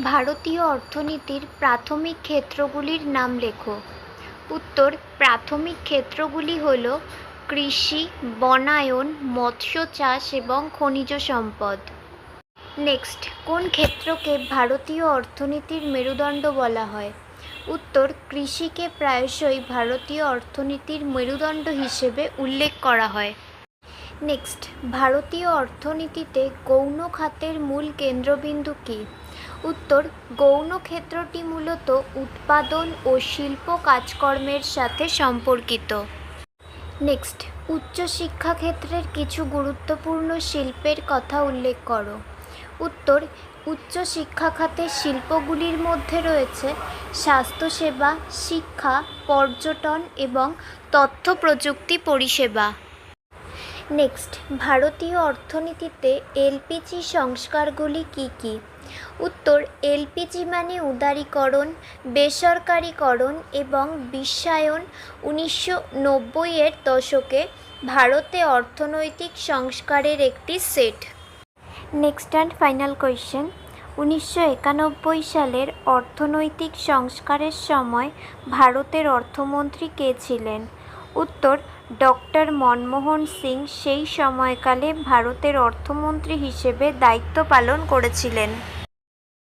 ভারতীয় অর্থনীতির প্রাথমিক ক্ষেত্রগুলির নাম লেখো। উত্তর: প্রাথমিক ক্ষেত্রগুলি হল কৃষি, বনায়ন, মৎস্য চাষ এবং খনিজ সম্পদ। নেক্সট, কোন ক্ষেত্রকে ভারতীয় অর্থনীতির মেরুদণ্ড বলা হয়? উত্তর: কৃষিকে প্রায়শই ভারতীয় অর্থনীতির মেরুদণ্ড হিসেবে উল্লেখ করা হয়। নেক্সট, ভারতীয় অর্থনীতিতে গৌণ খাতের মূল কেন্দ্রবিন্দু কী? উত্তর: গৌণ ক্ষেত্রটি মূলত উৎপাদন ও শিল্প কাজকর্মের সাথে সম্পর্কিত। নেক্সট, উচ্চশিক্ষা ক্ষেত্রের কিছু গুরুত্বপূর্ণ শিল্পের কথা উল্লেখ করো। উত্তর: উচ্চশিক্ষা খাতের শিল্পগুলির মধ্যে রয়েছে স্বাস্থ্যসেবা, শিক্ষা, পর্যটন এবং তথ্য প্রযুক্তি পরিষেবা। নেক্সট, ভারতীয় অর্থনীতিতে এলপিজি সংস্কারগুলি কী কী? উত্তর: এলপিজি মানে উদারীকরণ, বেসরকারীকরণ এবং বিশ্বায়ন। 1990-এর দশকে ভারতে অর্থনৈতিক সংস্কারের একটি set. Next and final question: 1991 সালের অর্থনৈতিক সংস্কারের সময় ভারতের অর্থমন্ত্রী কে ছিলেন? উত্তর: ডক্টর মনমোহন সিং সেই সময়কালে ভারতের অর্থমন্ত্রী হিসেবে দায়িত্ব পালন করেছিলেন।